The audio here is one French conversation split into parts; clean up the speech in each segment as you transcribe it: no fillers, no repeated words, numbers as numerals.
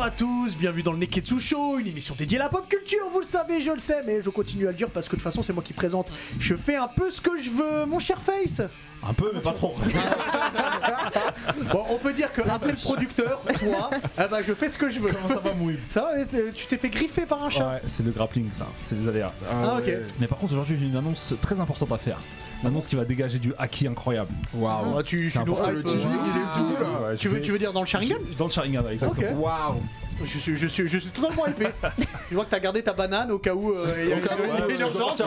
à tous, bienvenue dans le Neketsu Show, une émission dédiée à la pop culture, vous le savez, je le sais, mais je continue à le dire parce que de toute façon c'est moi qui présente. Je fais un peu ce que je veux, mon cher Face. Un peu, mais pas trop. Bon, on peut dire que après le producteur, toi, je fais ce que je veux. Comment ça va, Mouille? Ça va, tu t'es fait griffer par un chat? Ouais, c'est le grappling, ça, c'est des aléas. Ah, ok. Mais par contre, aujourd'hui, j'ai une annonce très importante à faire. Une annonce qui va dégager du haki incroyable. Waouh. Ah, tu nous hype, Ouais, tu veux dire dans le Sharingan? Dans le Sharingan, exactement. Ok. Waouh. Je suis totalement hypé. Je vois que t'as gardé ta banane au cas où il y a une urgence.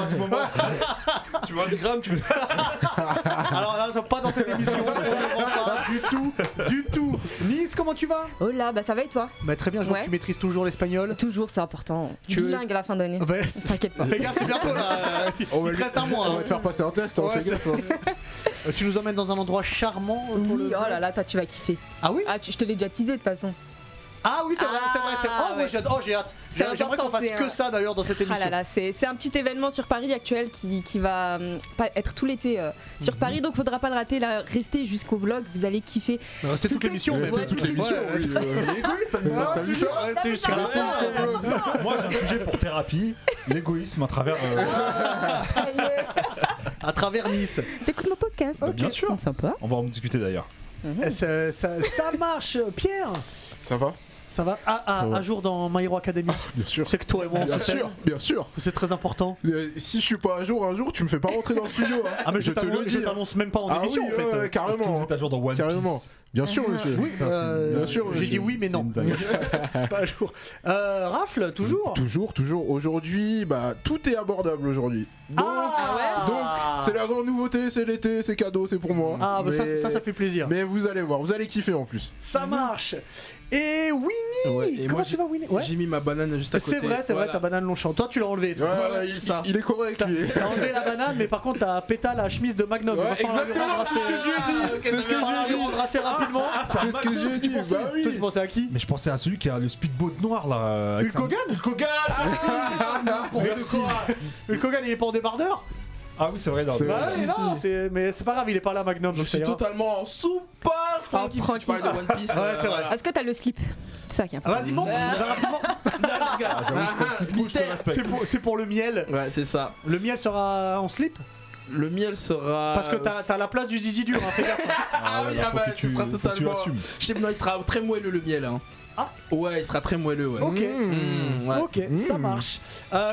Tu vois du gramme, tu veux. Alors là, pas dans cette émission, pas du tout. Nice, comment tu vas? Oh là, bah ça va et toi? Bah très bien, je vois Ouais. que tu maîtrises toujours l'espagnol. Toujours, c'est important. Tu- Bilingue à la fin d'année. Bah, T'inquiète pas. fais gaffe, c'est bientôt là. Il te reste un mois. On va te faire passer un test, hein, Ouais, fais gaffe. Tu nous emmènes dans un endroit charmant pour Oui, le. oh là là, toi tu vas kiffer. Ah oui? Ah, je te l'ai déjà teasé de toute façon. Ah oui, c'est vrai. Oh, Ah, ouais, ouais. j'ai hâte. C'est J'aimerais qu'on important, fasse c'est que un- ça d'ailleurs dans cette Ah émission. là là, c'est un petit événement sur Paris actuel qui va pas être tout l'été sur Paris, donc faudra pas le rater. Là, restez jusqu'au vlog, vous allez kiffer. C'est toute Tout l'émission, ça, mais ouais, toute l'émission, oui. L'égoïste, t'as vu ça? T'as vu ça? Restez jusqu'à la fin. Moi, j'ai un sujet pour thérapie, l'égoïsme à travers. À travers Nice. T'écoutes mon podcast? Bien sûr. Oh, sympa. On va en discuter d'ailleurs. Ça marche, Pierre. Ça va? Ça va? Ça va. Un jour dans My Hero Academy. Bien sûr. C'est que toi et moi on Bien se sait. sûr, bien sûr. C'est très important. Si je suis pas à jour un jour, tu me fais pas rentrer dans le studio. Hein. Ah mais je te le dis. t'annonce même pas en Ah émission oui, en fait. ouais, Est-ce que carrément. vous êtes à jour dans One Carrément. Piece? Bien sûr, monsieur. Oui, bien sûr, j'ai dit oui mais non. C'est une dingue. Pas à jour. Rafle, toujours. Toujours. Aujourd'hui, bah tout est abordable aujourd'hui. Donc, donc c'est la grande nouveauté, c'est l'été, c'est cadeau, c'est pour moi. Ah bah Mais- ça fait plaisir. Mais vous allez voir, vous allez kiffer en plus. Ça marche. Et Winnie, Ouais, et comment moi, tu vas Winnie? Ouais. J'ai mis ma banane juste à côté. C'est vrai, ta banane Longchamp. Toi tu l'as enlevé. Toi. Voilà, c'est ça. Il est correct lui. T'as enlevé la banane, mais par contre t'as pété la chemise de Magnum. Ouais, Il va falloir lui exactement, rendre c'est ce que je lui ai dit. assez- C'est ce que il va falloir je lui ai lui dit. rendre assez rapidement. C'est ce que j'ai dit. Bah Toi tu oui. pensais à qui? Mais je pensais à celui qui a le speedboat noir là. avec Hulk sa- Hogan? Hulk Hogan. N'importe quoi. Hulk Hogan il est pas en débardeur? Ah oui, c'est vrai. non, C'est mais- vrai. Ouais, si, non, si. mais c'est pas grave, il est pas là Magnum. Je donc ça suis ira. totalement super funky parce que tu parles de One Piece. Ouais, c'est vrai. Est-ce que t'as le slip? C'est ça qui est important. Ah, vas-y montre, rapidement. Ah, j'avoue, c'était un slip rouge, je te Mystère. respecte. C'est pour le miel. Ouais, c'est ça. Le miel sera en slip? Le miel sera. Parce que t'as la place du zizi dur, hein, fais gaffe. Ah oui, là, ah faut bah, que tu- ce sera faut que tu totalement. assumes. Je sais pas, il sera très moelleux le miel. Hein. Ah. Ouais, il sera très moelleux. Ouais. Ok. Ouais. Ok, ça marche.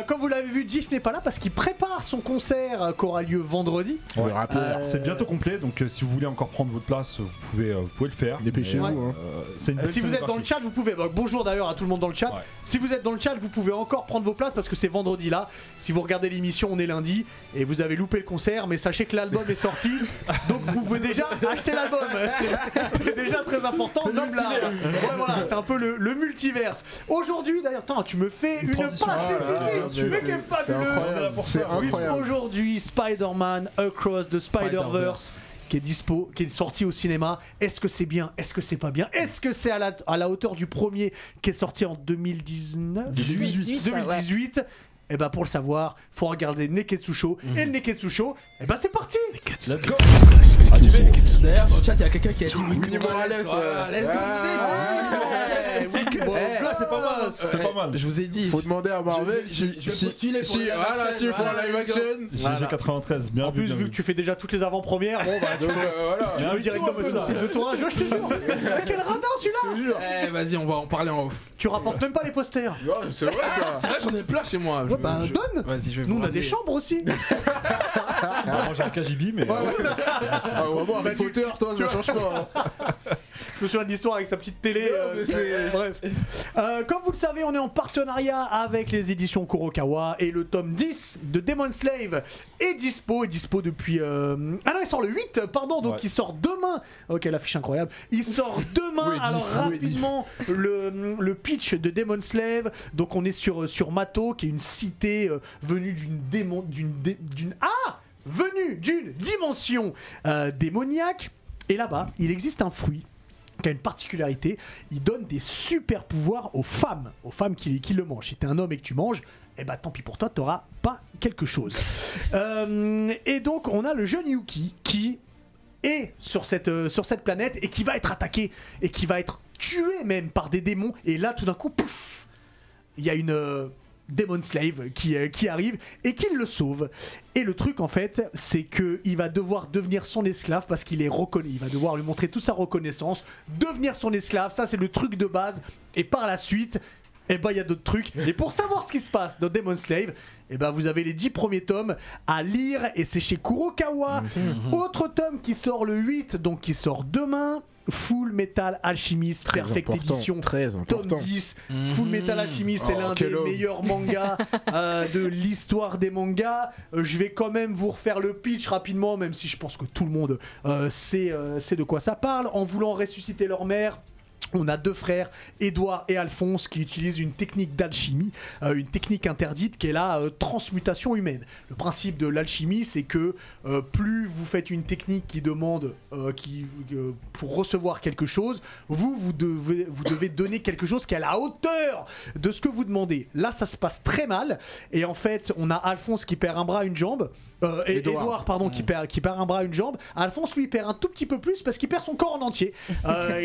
Comme vous l'avez vu, Diff n'est pas là parce qu'il prépare son concert qui aura lieu vendredi. Je vais rappeler. Alors, c'est bientôt complet, donc si vous voulez encore prendre votre place, vous pouvez le faire. Dépêchez-vous. Mais, hein. c'est une belle Si vous êtes dans le scénographie. chat, vous pouvez. Bonjour d'ailleurs à tout le monde dans le chat. Ouais. Si vous êtes dans le chat, vous pouvez encore prendre vos places parce que c'est vendredi là. Si vous regardez l'émission, on est lundi et vous avez loupé le concert, mais sachez que l'album est sorti, donc vous pouvez déjà acheter l'album. C'est déjà très important. C'est Nomme la- multiverse. Ouais, voilà, c'est un peu le multiverse. Aujourd'hui, d'ailleurs, attends, tu me fais une passe transition. décisive. Mais quel C'est fabuleux. incroyable. C'est Oui, incroyable. aujourd'hui, Spider-Man Across the Spider-Verse qui est sorti au cinéma. Est-ce que c'est bien? Est-ce que c'est pas bien? Est-ce que c'est à la hauteur du premier qui est sorti en 2019? 2018. Et bah pour le savoir, faut regarder Neketsu Show. Et le Neketsu Show, et bah c'est parti. Let's go. D'ailleurs, dans le chat, il y a quelqu'un qui a dit Winnie Winnie Morales. Morales, Voilà, let's go. Bon, là c'est pas mal. C'est pas mal. Je vous ai dit. Faut demander à Marvel Je vais postuler pour si le live voilà, action, s'ils font voilà, un live let's go. action. GG93, bien En vu. plus, bien vu que vu. tu fais déjà toutes les avant-premières, bon bah tu Donc voilà. tu veux directement un peu, sur le là. site de tournage, je te jure. Quel radin Je celui-là. te jure. Eh, vas-y, on va en parler en off. Tu rapportes même pas les posters. Ouais, c'est vrai C'est ça. vrai, j'en ai plein chez moi. Ouais, bah donne. Vas-y, je vais Nous vous on a des ramener. chambres aussi. Moi j'ai un KGB, mais. Ah, vraiment, Harry Potter, toi, ça change pas. Je me souviens de l'histoire avec sa petite télé. mais c'est- Bref. Comme vous le savez, on est en partenariat avec les éditions Kurokawa et le tome 10 de Demon Slave est dispo depuis. Ah non, il sort le 8, pardon, donc Ouais. il sort demain. Ok, l'affiche incroyable. Il sort demain. Où est Alors Diff Où est Diff rapidement, le pitch de Demon Slave. Donc on est sur Mato, qui est une cité venue venue d'une dimension démoniaque. Et là-bas, il existe un fruit qui a une particularité, il donne des super pouvoirs aux femmes qui le mangent. Si t'es un homme et que tu manges, eh bah tant pis pour toi, t'auras pas quelque chose. Et donc on a le jeune Yuki qui est sur cette planète et qui va être attaqué et qui va être tué même par des démons. Et là, tout d'un coup, pouf, il y a une Demon Slave qui arrive et qui le sauve. Et le truc en fait, c'est qu'il va devoir devenir son esclave parce qu'il est reconnu. Il va devoir lui montrer toute sa reconnaissance, devenir son esclave. Ça, c'est le truc de base. Et par la suite, eh ben, il y a d'autres trucs. Et pour savoir ce qui se passe dans Demon Slave, eh ben, vous avez les 10 premiers tomes à lire et c'est chez Kurokawa. Autre tome qui sort le 8, donc qui sort demain. Full Metal Alchemist, Très Perfect important, Edition, très tome important. 10. Full Metal Alchemist, c'est l'un des quel homme. meilleurs mangas de l'histoire des mangas. Je vais quand même vous refaire le pitch rapidement, même si je pense que tout le monde sait de quoi ça parle. En voulant ressusciter leur mère, on a 2 frères, Édouard et Alphonse, qui utilisent une technique d'alchimie, une technique interdite qui est la transmutation humaine. Le principe de l'alchimie, c'est que plus vous faites une technique qui demande, pour recevoir quelque chose, vous devez donner quelque chose qui est à la hauteur de ce que vous demandez. Là, ça se passe très mal, et en fait, on a Alphonse qui perd un bras, une jambe, et Édouard, pardon, qui perd un bras, une jambe. Alphonse, lui, perd un tout petit peu plus parce qu'il perd son corps en entier.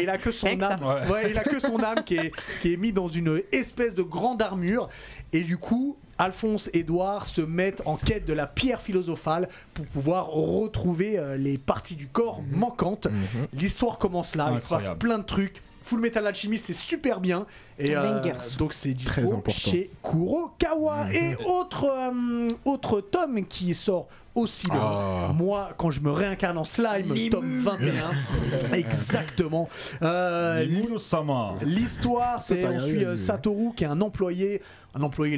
Il a que son âme. Ouais, il a que son âme qui est mis dans une espèce de grande armure. Et du coup, Alphonse et Édouard se mettent en quête de la pierre philosophale pour pouvoir retrouver les parties du corps manquantes. L'histoire commence là, il se passe plein de trucs. Full Metal Alchemist, c'est super bien. Et donc c'est dispo chez Kurokawa. Et autre tome qui sort aussi demain. Moi, quand je me réincarne en slime, tome 21. Exactement. L'histoire, c'est on suit Satoru qui est un employé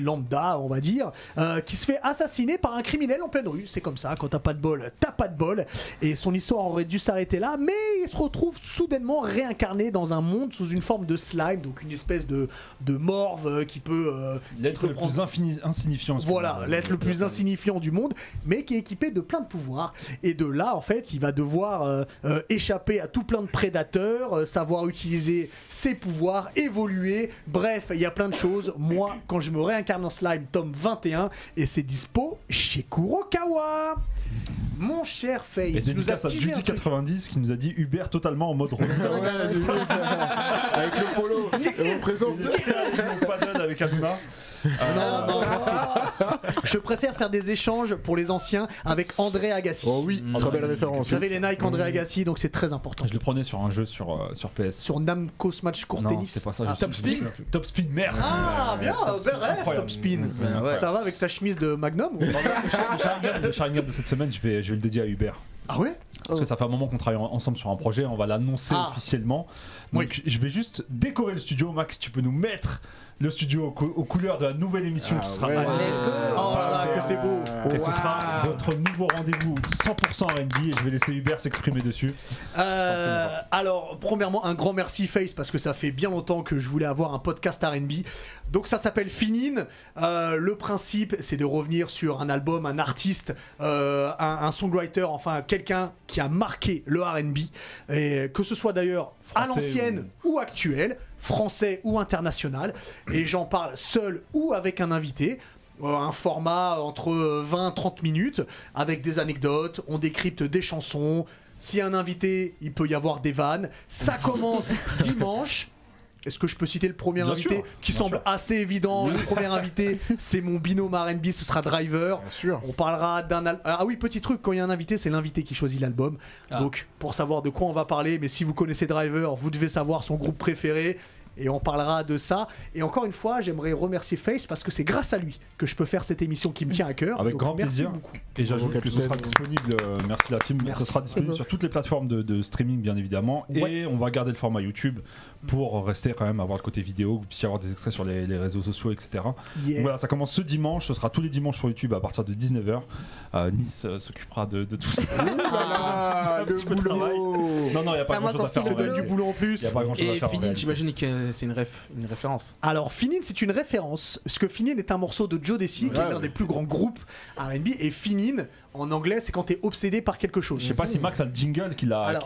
lambda, on va dire, qui se fait assassiner par un criminel en pleine rue. C'est comme ça, quand t'as pas de bol, t'as pas de bol. Et son histoire aurait dû s'arrêter là, mais il se retrouve soudainement réincarné dans un monde sous une forme de slime, donc une espèce de morve qui peut... l'être le plus insignifiant. Voilà, l'être le plus insignifiant du monde, mais qui est équipé de plein de pouvoirs. Et de là, en fait, il va devoir échapper à tout plein de prédateurs, savoir utiliser ses pouvoirs, évoluer. Bref, il y a plein de choses. Moi, quand je me réincarne en slime, tome 21, et c'est dispo chez Kurokawa. Mon cher Face, et dédicace à Judy 90 qui nous a dit Hubert totalement en mode Roland. Avec le polo, et on présente. Pas d'aide avec Hanouna. Non, merci. Je préfère faire des échanges pour les anciens avec André Agassi. Oh oui, très belle référence. Vous avez les Nike André Agassi, donc c'est très important. Je le prenais sur un jeu sur PS. Sur Namco Smash Court Non, Tennis. c'est pas ça. Top Spin. Top Spin, merci. Ah, bien, bel rêve, Top Spin. Ouais. Ça va avec ta chemise de Magnum ou... Le Sharingan de cette semaine, je vais le dédier à Hubert. Ah ouais? Parce que ça fait un moment qu'on travaille ensemble sur un projet, on va l'annoncer officiellement. Donc je vais juste décorer le studio. Max, tu peux nous mettre le studio aux couleurs de la nouvelle émission qui sera magnifique. Oh là là, que c'est beau. Et ce sera votre nouveau rendez-vous 100% R&B et je vais laisser Hubert s'exprimer dessus. Alors, premièrement, un grand merci Face parce que ça fait bien longtemps que je voulais avoir un podcast R&B. Donc ça s'appelle Finine. Le principe, c'est de revenir sur un album, un artiste, un songwriter, enfin quelqu'un qui a marqué le R&B, et que ce soit d'ailleurs à l'ancienne ou actuelle, français ou international. Et j'en parle seul ou avec un invité. Un format entre 20-30 minutes avec des anecdotes, on décrypte des chansons. S'il y a un invité, il peut y avoir des vannes. Ça commence dimanche. Est-ce que je peux citer le premier invité qui semble assez évident? Le premier invité, c'est mon binôme R&B, ce sera Driver. Bien sûr. On parlera d'un album. Ah oui, petit truc, quand il y a un invité, c'est l'invité qui choisit l'album. Donc, pour savoir de quoi on va parler, mais si vous connaissez Driver, vous devez savoir son groupe préféré. Et on parlera de ça. Et encore une fois, j'aimerais remercier Face parce que c'est grâce à lui que je peux faire cette émission qui me tient à cœur. Avec donc, grand plaisir. Beaucoup. Et j'ajoute que ce sera disponible, merci la team, ça sera disponible sur toutes les plateformes de streaming bien évidemment. Et on va garder le format YouTube pour rester quand même, avoir le côté vidéo, que vous puissiez avoir des extraits sur les réseaux sociaux, etc. Donc voilà, ça commence ce dimanche, ce sera tous les dimanches sur YouTube à partir de 19h. Nice s'occupera de tout ça. Le boulot. Non, il n'y a pas grand chose à faire. Je te donne du boulot en plus. Y a pas grand chose à Et faire. Finine, j'imagine que c'est une référence. Alors Finine, c'est une référence parce que Finine est un morceau de Joe Desi qui est l'un des plus grands groupes R&B, et Finine en anglais c'est quand t'es obsédé par quelque chose. Je sais pas si Max a le jingle qu'il a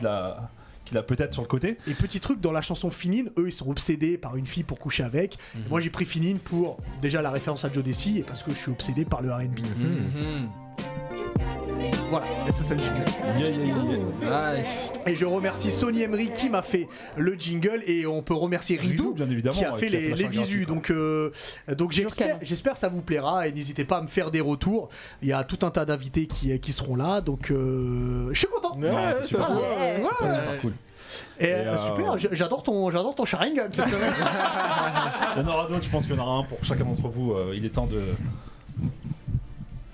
peut-être sur le côté. Et petit truc, dans la chanson Finine, eux ils sont obsédés par une fille pour coucher avec. Moi j'ai pris Finine pour déjà la référence à Joe Desi et parce que je suis obsédé par le R&B. Voilà, et ça c'est le jingle. Nice. Et je remercie Sony Emery qui m'a fait le jingle et on peut remercier Ridou bien évidemment, qui a fait les visus. Donc Canon. j'espère que ça vous plaira et n'hésitez pas à me faire des retours. Il y a tout un tas d'invités qui seront là, donc je suis content. Ouais, c'est ça super. se voit. Super cool. Et super, j'adore ton Sharingan cette semaine. Il y en aura d'autres, je pense qu'il y en aura un pour chacun d'entre vous. Il est temps de.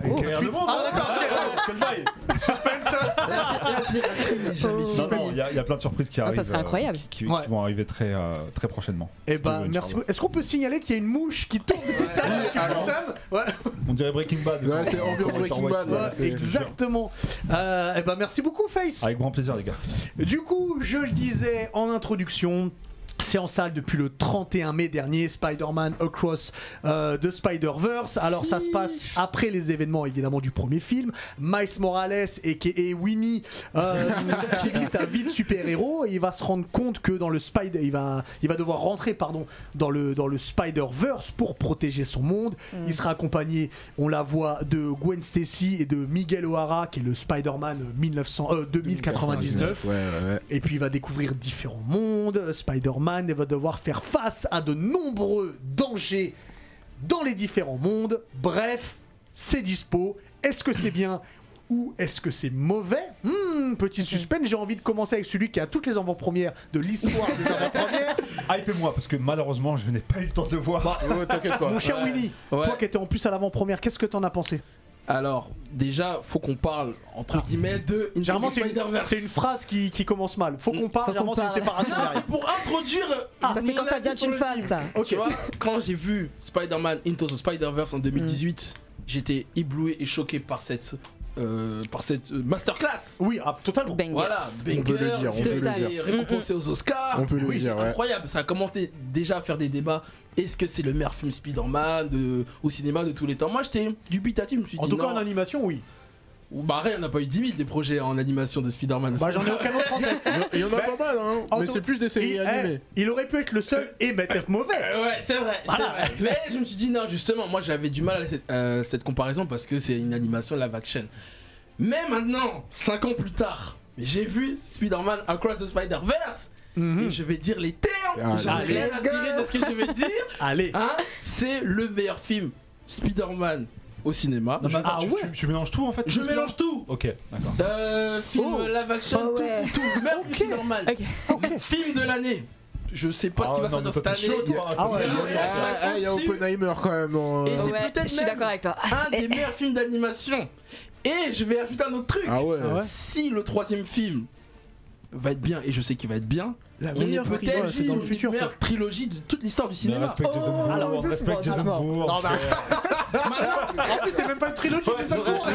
Oh, Créer un monde, ah d'accord, ok. Quel bail. Non, il y a plein de surprises qui arrivent. Ça serait incroyable. Qui Ouais. vont arriver très prochainement. Eh ben merci beaucoup. Est-ce qu'on peut signaler qu'il y a une mouche qui tourne depuis tout à l'heure qui alors. fout Sam Ouais. On dirait Breaking Bad. Ouais, c'est ambiance Quand Breaking Walter Bad, White, ouais. Ouais, exactement. Eh ben merci beaucoup Face. Avec grand plaisir, les gars. Du coup, je le disais en introduction, c'est en salle depuis le 31 mai dernier, Spider-Man Across the Spider-Verse. Alors ça se passe après les événements évidemment du premier film. Miles Morales et Winnie qui vit sa vie de super-héros, et il va se rendre compte que dans le il va devoir rentrer dans le Spider-Verse pour protéger son monde. Il sera accompagné, on la voit, de Gwen Stacy et de Miguel O'Hara qui est le Spider-Man 2099. Ouais. Et puis il va découvrir différents mondes. Spider-Man va devoir faire face à de nombreux dangers dans les différents mondes. Bref, c'est dispo. Est-ce que c'est bien ou est-ce que c'est mauvais? Petit suspense, j'ai envie de commencer avec celui qui a toutes les avant-premières de l'histoire des avant-premières. Hypez-moi, parce que malheureusement, je n'ai pas eu le temps de le voir. T'inquiète pas. Mon cher Winnie, Ouais. toi qui étais en plus à l'avant-première, qu'est-ce que t'en as pensé? Alors, déjà, faut qu'on parle, entre guillemets, de Into Généralement, the Spider-Verse. c'est une phrase qui commence mal. Faut qu'on parle, Faut généralement, qu'on c'est une parle. séparation Non, derrière. c'est pour introduire. Ça c'est quand ça mon vient avis sur d'une le fan film. ça. Ok. Tu vois, quand j'ai vu Spider-Man Into the Spider-Verse en 2018, j'étais ébloui et choqué par cette masterclass. Oui, totalement. Bangers. Voilà, On peut le dire, on peut le Total. dire. récompensé aux Oscars. On peut le Oui, dire, ouais. incroyable. Ça a commencé déjà à faire des débats. Est-ce que c'est le meilleur film Spider-Man au cinéma de tous les temps? Moi, j'étais dubitatif. Je me suis En dit tout cas, non. en animation, oui. Bah, rien, on n'a pas eu 10 000 des projets en animation de Spider-Man. Bah, j'en ai aucun autre en tête. Il y en a pas mal, hein. En Mais tout- c'est plus des séries animées. Il aurait pu être le seul et être mauvais. Ouais, c'est vrai, Voilà. c'est vrai. Mais je me suis dit non, justement, moi j'avais du mal à cette comparaison parce que c'est une animation live action. Mais maintenant, 5 ans plus tard, j'ai vu Spider-Man Across the Spider-Verse et je vais dire les termes. J'en ai allez. rien à cirer de ce que je vais dire. Allez. Hein, c'est le meilleur film Spider-Man au cinéma. Non, mais attends, Ah tu- ouais. tu mélanges tout en fait? Je mélange tout. Ok, d'accord. Film Oh. live action, Oh ouais. tout, meilleur film Spider-Man. Ok. Film de l'année. Je sais pas ce qui va sortir cette année. Ah ouais, Il y a Oppenheimer quand même dans. Et c'est Ouais, peut-être je suis même d'accord avec toi. un des meilleurs films d'animation. Et je vais ajouter un autre truc. Ah ouais. Ah ouais. Si le troisième film va être bien, et je sais qu'il va être bien, on est meilleure peut-être trilogie, c'est dans le une futur, des meilleures trilogies de toute l'histoire du Mais cinéma. respecte Jason Bourne, alors, on respecte Jason Bourne. Non, en plus, c'est même pas une trilogie, mais ça court.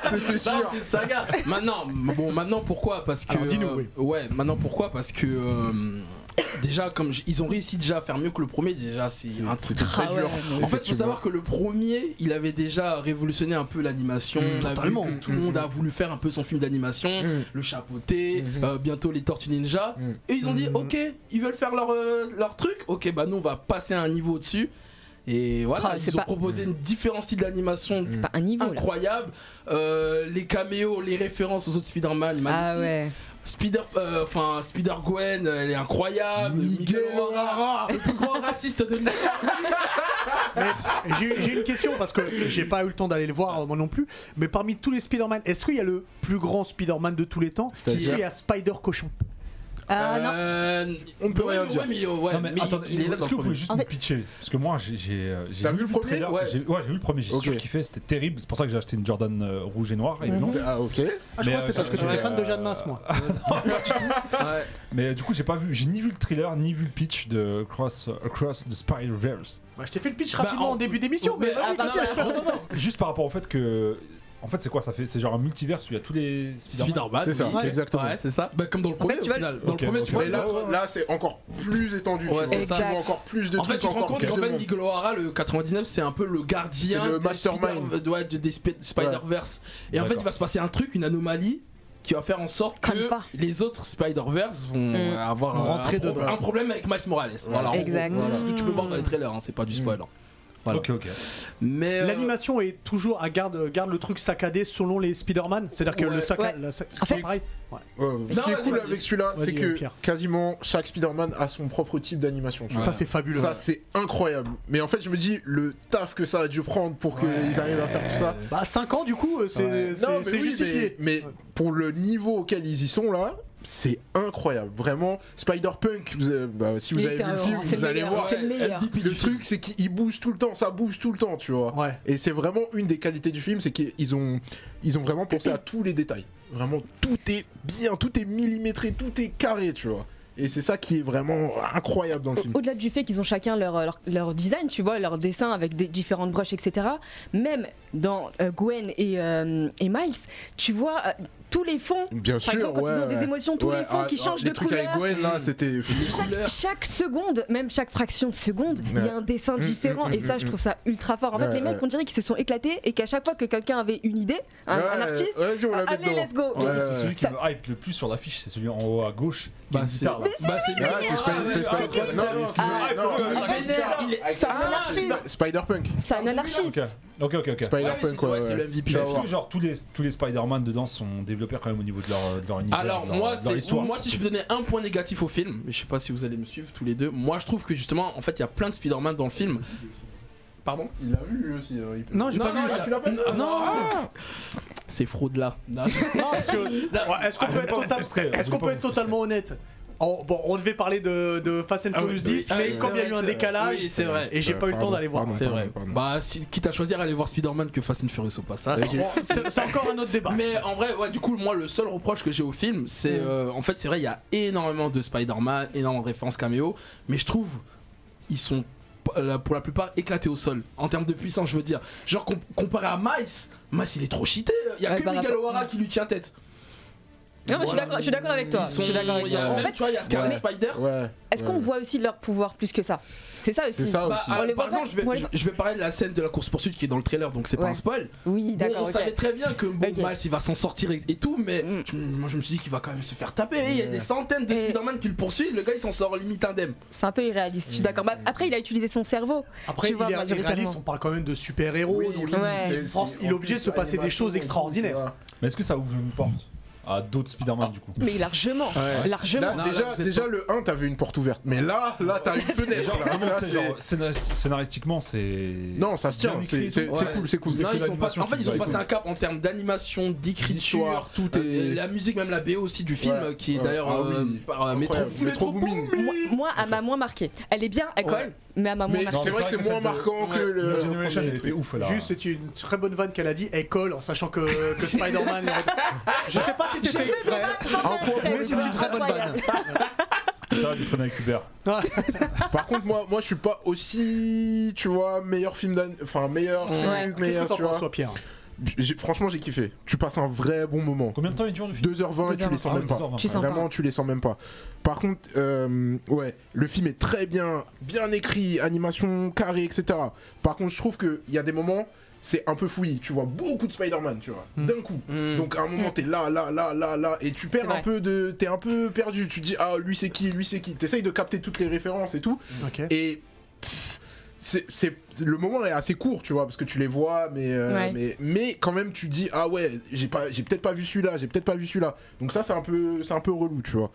C'était Non, sûr. c'est une saga. Maintenant pourquoi? Parce que Alors, dis-nous, oui. ouais, maintenant pourquoi? Parce que déjà comme ils ont réussi déjà à faire mieux que le premier, déjà c'est un truc très Ah ouais, dur. mais- En fait, il faut savoir que le premier, il avait déjà révolutionné un peu l'animation. On a vu totalement. que tout le monde a voulu faire un peu son film d'animation, le chapeauté, bientôt les Tortues Ninja. Et ils ont dit, ok, ils veulent faire leur truc. Ok, bah nous on va passer à un niveau au-dessus. Et voilà, Ah, c'est ils ont pas- proposé différents styles d'animation C'est pas un niveau là. incroyables. Les caméos, les références aux autres Spider-Man, Ah ouais. Spider-Gwen, elle est incroyable. Miguel O'Hara, le plus grand raciste de l'histoire. J'ai une question parce que j'ai pas eu le temps d'aller le voir moi non plus. Mais parmi tous les Spider-Man, est-ce qu'il y a le plus grand Spider-Man de tous les temps qui C'est-à-dire est à Spider Cochon? Ah non. On peut rien dire. Non, mais attendez, il est là est-ce dans que le vous pouvez premier. juste En me fait- pitcher? Parce que moi, j'ai T'as vu le premier? trailer, Ouais. j'ai vu le premier, j'ai Ok. surkiffé, c'était terrible. C'est pour ça que j'ai acheté une Jordan rouge et noire et blanche. Ah ok. Ah, je crois que c'est parce que tu j'ai- étais fan de Jeanne Masse, moi. Ouais. Mais du coup, j'ai ni vu le trailer, ni vu le pitch de Across the Spider-Verse. Bah, je t'ai fait le pitch Bah, rapidement en début d'émission, mais vas-y, attends, continue. Juste par rapport au fait que. En fait, c'est quoi ça fait? C'est genre un multivers où il y a tous les Spider-Man. Spider-Man. C'est ça, oui. exactement. Ouais, c'est ça. Bah, comme dans le premier, fait, tu au vois- final. Dans Ok, le premier, ok. tu vois. Mais là c'est encore plus étendu. Ouais, tu c'est vois. ça. Tu vois encore plus de En fait, trucs. tu te rends encore compte plus qu'en de fait, monde. Miguel O'Hara, le 99, c'est un peu le gardien C'est le des mastermind. des Spider-Verse. Et en fait, D'accord. il va se passer un truc, une anomalie, qui va faire en sorte que Comme pas. les autres Spider-Verse vont avoir Rentrer dedans. un problème avec Miles Morales. Voilà, en gros. Exact. C'est ce que tu peux voir dans les trailers, hein, c'est pas du spoil. hein. Voilà. Ok. Mais L'animation est toujours garde le truc saccadé selon les Spider-Man, c'est-à-dire que le saccade. En fait, pareil. Ce qui est cool vas-y. avec celui-là, c'est Vas-y, que Pierre. quasiment chaque Spider-Man a son propre type d'animation. tu vois. Ça c'est fabuleux. Ça c'est incroyable. Mais en fait je me dis le taf que ça a dû prendre pour qu'ils arrivent à faire tout ça. Bah 5 ans du coup, c'est Non, mais oui, justifié. mais pour le niveau auquel ils y sont là, c'est incroyable. Vraiment, Spider-Punk, si vous Il avez vu était le film, c'est vous le allez meilleur, voir. c'est le meilleur. Le truc c'est qu'il bouge tout le temps, ça bouge tout le temps, tu vois. Ouais. Et c'est vraiment une des qualités du film, c'est qu'ils ont vraiment pensé à tous les détails. Vraiment, tout est bien, tout est millimétré, tout est carré, tu vois. Et c'est ça qui est vraiment incroyable dans le film. Au-delà du fait qu'ils ont chacun leur design, tu vois, leur dessin avec des différentes brushes, etc. Même dans Gwen et Miles, tu vois tous les fonds. Bien Par sûr, exemple, quand ils ont des émotions, tous les fonds qui changent de les trucs avec couleur. Gwen là, c'était. Chaque seconde, même chaque fraction de seconde, il y a un dessin différent et ça je trouve ça ultra fort. En fait les mecs on dirait qu'ils se sont éclatés et qu'à chaque fois que quelqu'un avait une idée, un artiste, vas-y, on la met allez dedans. let's go. C'est celui qui Ça- me hype le plus sur l'affiche, c'est celui en haut à gauche. Bah, qui a une guitare, là. C'est Spider-Punk. Non, non, Ah, non, c'est un anarchiste. Spider-Punk. C'est un anarchiste. Ok. Spider-Punk, ouais. c'est le MVP. Mais est-ce que genre tous les Spider-Man dedans sont développés quand même au niveau de leur univers, Alors de leur histoire? moi si je peux donner un point négatif au film, mais je sais pas si vous allez me suivre tous les deux, moi je trouve que justement en fait il y a plein de Spider-Man dans le film. Pardon? Il l'a vu lui aussi. Non, j'ai pas vu. tu l'as pas vu? Non. C'est fraude là. Non. Non, parce que ouais, est-ce qu'on peut être totalement honnête? Bon, on devait parler de Fast and Furious 10, mais comme il y a eu un décalage, oui, c'est vrai. et j'ai pas eu le temps d'aller voir. C'est vrai. Bah, quitte à choisir, aller voir Spider-Man que Fast and Furious au passage. Bon, c'est encore un autre débat. Mais en vrai, ouais, du coup, moi, le seul reproche que j'ai au film, c'est en fait, c'est vrai, il y a énormément de Spider-Man, énormément de références caméo, mais je trouve ils sont pour la plupart éclatés au sol en termes de puissance, je veux dire. Genre comparé à Miles, il est trop cheaté. Il y a que Miguel O'Hara qui lui tient tête. Non, mais je suis d'accord avec toi. Ils sont- Je suis d'accord avec il y a toi. En même, fait, tu vois, il y a Scarlet mais- Spider. Ouais. est-ce qu'on voit aussi leur pouvoir plus que ça? C'est ça aussi. C'est ça Bah, aussi. On les par voit exemple, pas, je vais parler de la scène de la course-poursuite qui est dans le trailer, donc c'est pas Ouais. un spoil. Oui, Bon, d'accord. on ok. savait très bien que Ok. Miles il va s'en sortir et tout, mais moi je me suis dit qu'il va quand même se faire taper. Il y a des centaines de Et- Spider-Man qui le poursuivent, le gars il s'en sort limite indemne. C'est un peu irréaliste, je suis d'accord. Bah, après, il a utilisé son cerveau. Après, tu vois, il est majoritairement. réaliste, on parle quand même de super-héros, Oui, donc oui, Ouais. il est obligé de se passer des choses extraordinaires. Mais est-ce que ça ouvre une porte à d'autres Spider-Man du coup? Mais largement, largement. Là, Non, là, vous êtes déjà le 1, t'avais une porte ouverte. Mais là, t'as une fenêtre. Genre, là. vraiment, Là, tu sais, c'est- genre, scénaristiquement, c'est. Non, ça se tient. bien C'est écrit, c'est ouais. cool, c'est cool. C'est Non, que ils sont l'animation en fait, qui ils ont nous passé a un cap en termes d'animation, d'écriture, D'histoire, tout est- la musique, même la BO aussi du film, Ouais, qui est ouais. d'ailleurs Ah oui. par Metro Booming. Moi, elle m'a moins marqué. Elle est bien, elle colle, Ouais. mais elle m'a moins Mais marqué. c'est vrai que c'est moins marquant que le. New Generation, elle premier était truc. ouf là. Juste, c'est une très bonne vanne qu'elle a dit, elle colle en sachant que Spider-Man. Je sais pas si c'était exprès, mais c'est une très bonne vanne. Ça, du traîner avec Hubert. Par contre, moi, je suis pas aussi, tu vois, meilleur film enfin meilleur truc, Qu'est-ce que meilleur, t'en tu penses, vois. toi, Pierre? Franchement, j'ai kiffé. Tu passes un vrai bon moment. Combien de temps il dure le film? 2h20 et tu les sens même pas. 2h20. Tu sens Vraiment, tu les sens même pas. Par contre, ouais, le film est très bien écrit, animation carrée, etc. Par contre, je trouve qu'il y a des moments, c'est un peu fouillis. Tu vois beaucoup de Spider-Man, tu vois, d'un coup. Donc à un moment, t'es là, et tu perds C'est un peu de. T'es un peu perdu. Tu te dis, ah, lui c'est qui. T'essayes de capter toutes les références et tout. Ok. Et. Le moment est assez court, tu vois, parce que tu les vois, mais quand même tu te dis ah ouais, j'ai peut-être pas vu celui-là, donc ça c'est un peu relou, tu vois.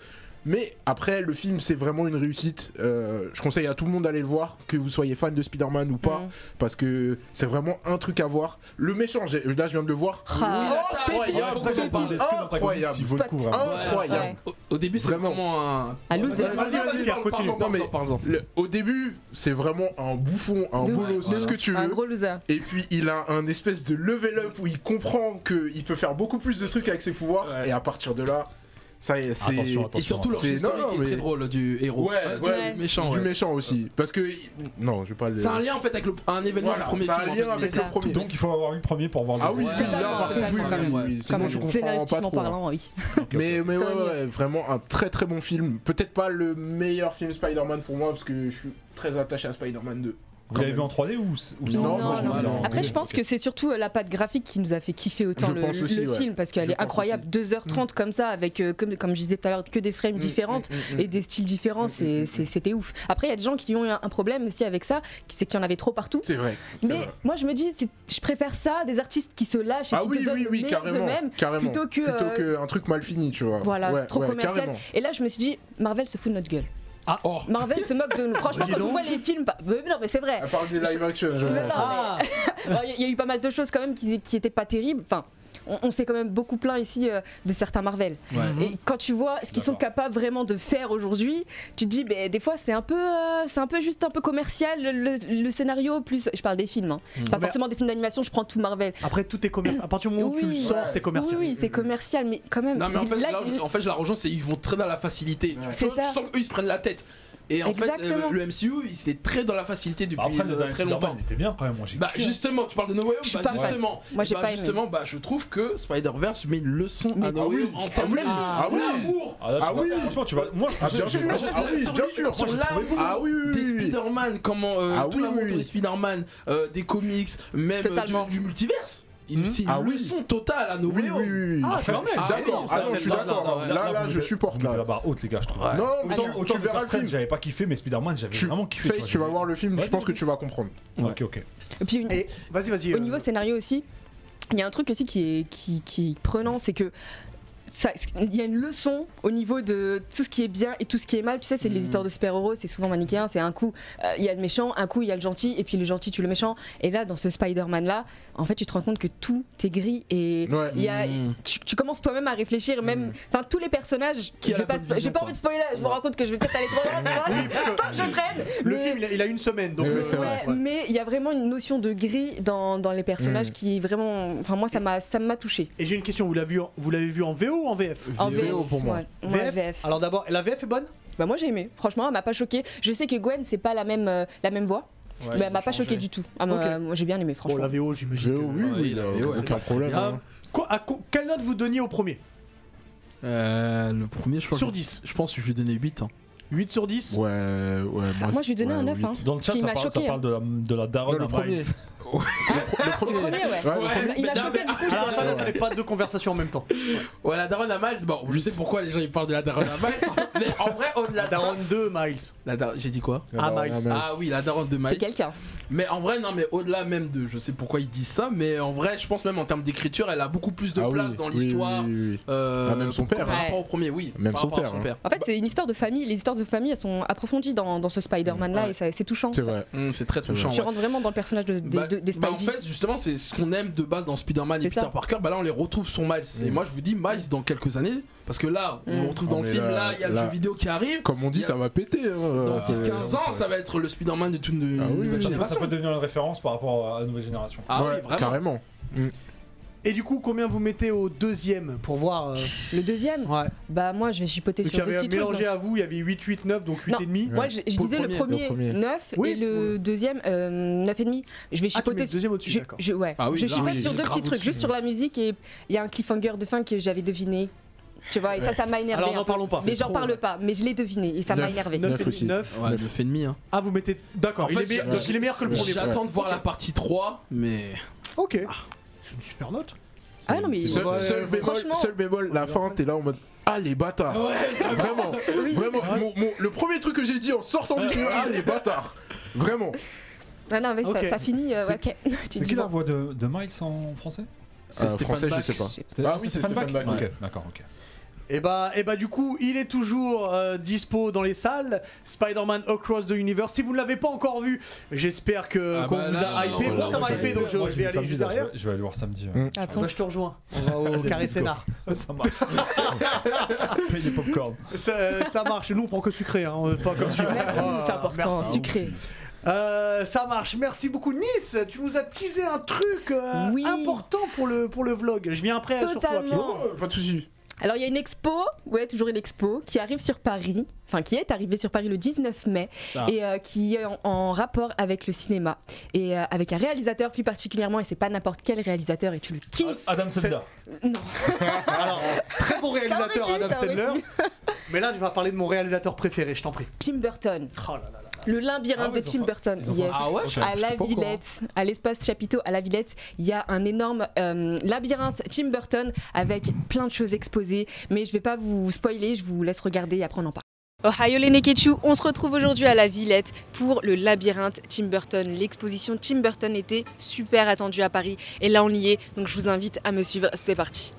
Mais après le film c'est vraiment une réussite. Je conseille à tout le monde d'aller le voir, que vous soyez fan de Spider-Man ou pas, parce que c'est vraiment un truc à voir. Le méchant, là je viens de le voir. Il faut qu'on en parle. Est-ce que l'antagoniste il vaut le coup vraiment? Incroyable. Au début, c'est Vraiment. vraiment un. Un loser. Vas-y, Pierre, continue. Parle-en. Au début c'est vraiment un bouffon, un bolos, de ce que tu veux. Un gros loser. Et puis il a un espèce de level up où il comprend qu'il peut faire beaucoup plus de trucs avec ses pouvoirs. Ouais. Et à partir de là, ça y est, c'est Attention. Et surtout leur C'est- historique non, qui est mais- très drôle du héros. Ouais, du méchant. du ouais. méchant aussi. Parce que. Non, je vais pas le. C'est un lien en fait avec un événement Voilà, du premier c'est un film. en lien fait, avec c'est le ça. premier. Donc il faut avoir vu le premier pour voir le Ah oui, deuxième. là, par contre, totalement, oui, quand même, oui, ouais. oui, sinon tu comprends pas Scénaristiquement trop. hein. parlant, oui. Mais ouais, Ça va mieux. ouais, vraiment un très très bon film. Peut-être pas le meilleur film Spider-Man pour moi, parce que je suis très attaché à Spider-Man 2. Vous l'avez vu en 3D ou Non, non. Après, je pense que c'est surtout la patte graphique qui nous a fait kiffer autant le film, parce qu'elle est incroyable. 2h30 comme ça, avec, comme je disais tout à l'heure, que des frames différentes et des styles différents, c'était ouf. Après, il y a des gens qui ont eu un problème aussi avec ça, c'est qu'il y en avait trop partout. C'est vrai. Mais moi, je me dis, je préfère ça, des artistes qui se lâchent et qui te donnent le meilleur d'eux-mêmes, plutôt que un truc mal fini, tu vois. Voilà, trop commercial. Carrément. Et là, je me suis dit, Marvel se fout de notre gueule. Marvel se moque de nous. Franchement, quand on voit les films, non mais c'est vrai. À part des live action. Il y a eu pas mal de choses quand même qui étaient pas terribles. Enfin, on s'est quand même beaucoup plaint ici de certains Marvel. Et quand tu vois ce qu'ils sont capables vraiment de faire aujourd'hui, tu te dis, des fois c'est un peu juste un peu commercial le scénario. Plus, je parle des films, pas forcément des films d'animation. Je prends tout Marvel. Après tout est commercial. À partir du moment où tu le sors, c'est commercial. Oui, c'est commercial, mais quand même. Non mais en fait, je la rejoins, c'est ils vont très dans la facilité. C'est ça. Tu sens qu'eux ils se prennent la tête. Et en fait, le MCU, il était très dans la facilité depuis très longtemps. Il était bien quand même, moi j'ai kiffé. Justement, tu parles de No Way Home, justement. Moi j'ai pas aimé. Justement, je trouve que Spider-Verse met une leçon à No Way Home en termes d'amour. Franchement, tu vois, moi bien sûr. Sur l'amour des Spider-Man, comment tout l'amour des Spider-Man, des comics, même du multiverse. C'est une leçon totale à No Way Home. Quand même. D'accord. Je suis d'accord. Là, je supporte. Vous mettez la barre haute, les gars, je trouve. Non, tu verras le film. J'avais pas kiffé, mais Spider-Man, j'avais vraiment kiffé. Faye, tu vas voir le film, je pense que tu vas comprendre. Ok. Et puis, vas-y. Au niveau scénario aussi, il y a un truc aussi qui est prenant, c'est que il y a une leçon au niveau de tout ce qui est bien et tout ce qui est mal. Tu sais, c'est les histoires de super-héros, c'est souvent manichéen. C'est un coup, il y a le méchant, un coup, il y a le gentil, et puis le gentil tue le méchant. Et là, dans ce Spider-Man là, en fait, tu te rends compte que tout est gris et tu commences toi-même à réfléchir. Même, enfin, tous les personnages. J'ai pas envie de spoiler. Je me rends compte que je vais peut-être aller trop loin. Sans que je freine. Le film, il a une semaine, donc. Mais il y a vraiment une notion de gris dans les personnages qui est vraiment. Enfin, moi, ça m'a touché. Et j'ai une question. Vous l'avez vu en VO ou en VF? En VO pour moi. VF. Alors d'abord, la VF est bonne? Moi j'ai aimé, franchement elle m'a pas choqué. Je sais que Gwen c'est pas la même voix, mais elle m'a pas choqué du tout. Moi j'ai bien aimé, franchement. La VO, j'imagine. Oui, la VO, aucun problème. Quelle note vous donniez au premier? Le premier, je pense. Sur 10. Je pense que je lui donnais 8. 8 sur 10? Ouais. Moi je lui donnais un 9. Dans le chat, ça parle de la daronne à Miles. Le premier, il m'a choqué du coup. Alors attendez, pas deux conversations en même temps. Ouais, la daronne à Miles, bon, je sais pourquoi les gens ils parlent de la daronne à Miles, mais en vrai, au-delà de ça. La daronne de Miles. J'ai dit quoi? Miles. Ah oui, la daronne de Miles. C'est quelqu'un. Mais en vrai, non, mais au-delà même de. Je sais pourquoi ils disent ça, mais en vrai, je pense même en termes d'écriture, elle a beaucoup plus de place dans l'histoire. Même son père. Par rapport au premier, oui. Même son père. En fait, c'est une histoire de famille. Les histoires de famille, elles sont approfondies dans ce Spider-Man là et c'est touchant. C'est vrai. C'est très touchant. Tu rentres vraiment dans le personnage des Spidey. En fait, justement, c'est ce qu'on aime de base dans Spider-Man et Peter Parker. Là, on les retrouve sur Miles. Et moi, je vous dis, Miles, dans quelques années, parce que là, on le retrouve dans le film, là, il y a le jeu vidéo qui arrive. Comme on dit, ça va péter. Dans 10-15 ans, ça va être le Spider-Man de toute une génération. Ça peut devenir une référence par rapport à la nouvelle génération. Ah oui, vraiment. Carrément. Et du coup, combien vous mettez au deuxième pour voir Le deuxième? Ouais. Bah moi je vais chipoter sur deux petits trucs. Mélangé à vous, il y avait 8, 8, 9, donc 8,5. Moi je disais le premier 9 et le deuxième 9,5. Je vais chipoter le deuxième au-dessus, d'accord. Je chipote sur deux petits trucs, juste sur la musique, et il y a un cliffhanger de fin que j'avais deviné. Tu vois, et ça m'a énervé. Alors n'en parlons pas. Mais j'en parle pas, mais je l'ai deviné et ça m'a énervé. 9 aussi. 9. Ouais, 9,5. Ah, vous mettez. D'accord, il est meilleur que le premier. J'attends de voir la partie 3, mais. Ok. C'est une super note. Ah non, mais seul bémol, la fin, t'es là en mode. Ah les bâtards. Vraiment. Le premier truc que j'ai dit en sortant du cinéma, ah les bâtards. Vraiment. Ah non, mais ça finit. Ok. C'est qui la voix de Miles en français? C'est français, je sais pas. Ah oui, c'est Stéphane Bach. Ok, d'accord, ok. Et bah du coup, il est toujours dispo dans les salles. Spider-Man Across the Universe. Si vous ne l'avez pas encore vu, j'espère qu'on vous a hypé. Moi, ça m'a hypé, donc je vais aller juste derrière. Je vais aller voir samedi. Je te rejoins. On va au carré scénar. Ça marche. Paye des popcorn. Ça marche. Nous, on prend que sucré, hein. Pas comme sucré. C'est important, sucré. Ça marche, merci beaucoup. Nice, tu nous as teasé un truc important pour le vlog. Je viens après sur toi. Pas de soucis. Alors il y a une expo, toujours une expo, qui arrive sur Paris, qui est arrivée sur Paris le 19 mai, et qui est en rapport avec le cinéma, et avec un réalisateur plus particulièrement, et c'est pas n'importe quel réalisateur, et tu le kiffes. Adam Sandler. Non. Alors, très bon réalisateur Adam Sandler, mais là je vais parler de mon réalisateur préféré, je t'en prie. Tim Burton. Oh là là là. Le labyrinthe de Tim Burton, yes. Ah ouais, à la Villette, à l'espace Chapiteau, à la Villette, il y a un énorme labyrinthe Tim Burton avec plein de choses exposées. Mais je vais pas vous spoiler, je vous laisse regarder et après on en parle. Ohio les Neketsu, on se retrouve aujourd'hui à la Villette pour le labyrinthe Tim Burton. L'exposition Tim Burton était super attendue à Paris et là on y est, donc je vous invite à me suivre, c'est parti.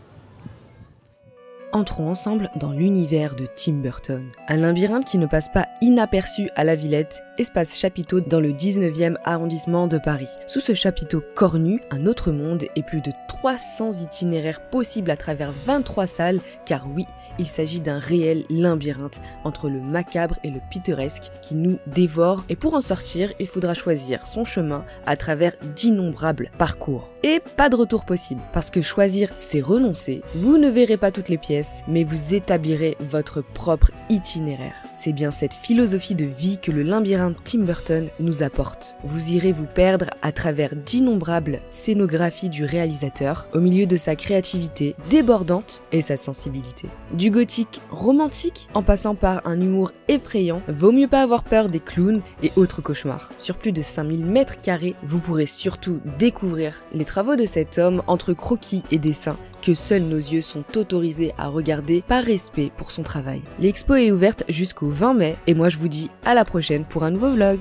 Entrons ensemble dans l'univers de Tim Burton. Un labyrinthe qui ne passe pas inaperçu à la Villette, espace Chapiteau dans le 19e arrondissement de Paris. Sous ce chapiteau cornu, un autre monde et plus de 300 itinéraires possibles à travers 23 salles, car oui, il s'agit d'un réel labyrinthe entre le macabre et le pittoresque qui nous dévore. Et pour en sortir, il faudra choisir son chemin à travers d'innombrables parcours. Et pas de retour possible, parce que choisir, c'est renoncer. Vous ne verrez pas toutes les pièces, mais vous établirez votre propre itinéraire. C'est bien cette philosophie de vie que le labyrinthe Tim Burton nous apporte. Vous irez vous perdre à travers d'innombrables scénographies du réalisateur, au milieu de sa créativité débordante et sa sensibilité. Du gothique romantique, en passant par un humour effrayant, vaut mieux pas avoir peur des clowns et autres cauchemars. Sur plus de 5000 mètres carrés, vous pourrez surtout découvrir les travaux de cet homme entre croquis et dessins que seuls nos yeux sont autorisés à regarder par respect pour son travail. L'expo est ouverte jusqu'au 20 mai et moi je vous dis à la prochaine pour un nouveau vlog.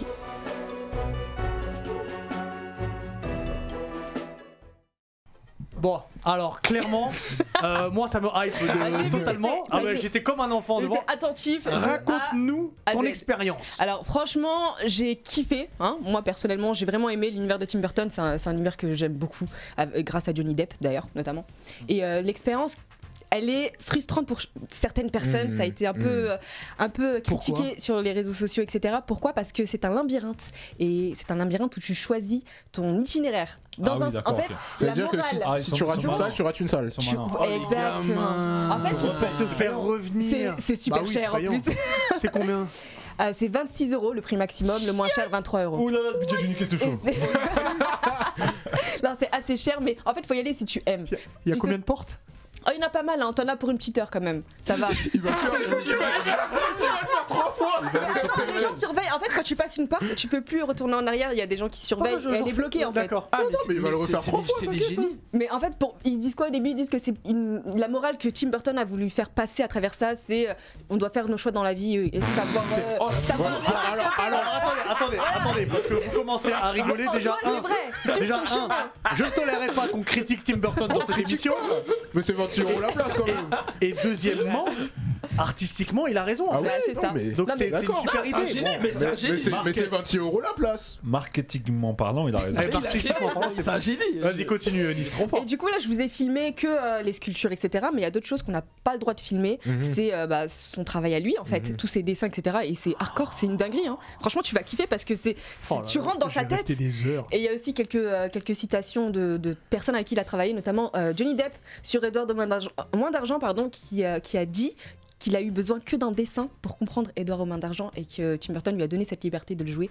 Bon, alors clairement, moi ça me hype totalement. Ah ouais, j'étais comme un enfant devant. J'étais attentif. Raconte-nous ton Z. expérience. Alors franchement, j'ai kiffé. Hein. Moi personnellement, j'ai vraiment aimé l'univers de Tim Burton. C'est un univers que j'aime beaucoup, grâce à Johnny Depp d'ailleurs, notamment. Et l'expérience, elle est frustrante pour certaines personnes. Ça a été un peu critiqué sur les réseaux sociaux, etc. Pourquoi ? Parce que c'est un labyrinthe. Et c'est un labyrinthe où tu choisis ton itinéraire. En fait, c'est-à-dire que si tu rates une salle, tu rates une salle. Exactement. En fait, pour te faire revenir. C'est super cher en plus. C'est combien ? C'est 26 € le prix maximum, le moins cher 23 €. Ouh là là, le budget du Neketsu Show. Non, c'est assez cher, mais en fait, faut y aller si tu aimes. Il y a combien de portes ? Oh, il y en a pas mal, hein. T'en as pour une petite heure quand même. Ça va. Il va le faire 3 fois. Les gens surveillent. En fait, quand tu passes une porte, tu peux plus retourner en arrière. Il y a des gens qui surveillent et elle est bloquée en fait. D'accord. Ah, mais il va le refaire 3 fois. C'est des génies. Mais en fait, ils disent quoi au début ? Ils disent que c'est la morale que Tim Burton a voulu faire passer à travers ça, c'est on doit faire nos choix dans la vie et savoir. Attendez, parce que vous commencez à rigoler déjà. C'est vrai. Déjà je ne tolérerai pas qu'on critique Tim Burton dans cette émission. Mais c'est 26 € la place quand même. Et deuxièmement, artistiquement, il a raison. En fait. C'est ça. Donc c'est une super idée. C'est un génie. Mais c'est 26 € la place. Marketingment parlant, il a raison. C'est un génie. Vas-y, continue, Nice. Et du coup, là, je vous ai filmé que les sculptures, etc. Mais il y a d'autres choses qu'on n'a pas le droit de filmer. C'est son travail à lui, en fait, tous ses dessins, etc. Et c'est hardcore, c'est une dinguerie. Hein. Franchement, tu vas kiffer parce que tu rentres dans sa tête. Des heures. Et il y a aussi quelques citations de personnes avec qui il a travaillé, notamment Johnny Depp sur Edouard de Moins d'argent, qui a dit qu'il a eu besoin que d'un dessin pour comprendre Edouard aux mains d'argent et que Tim Burton lui a donné cette liberté de le jouer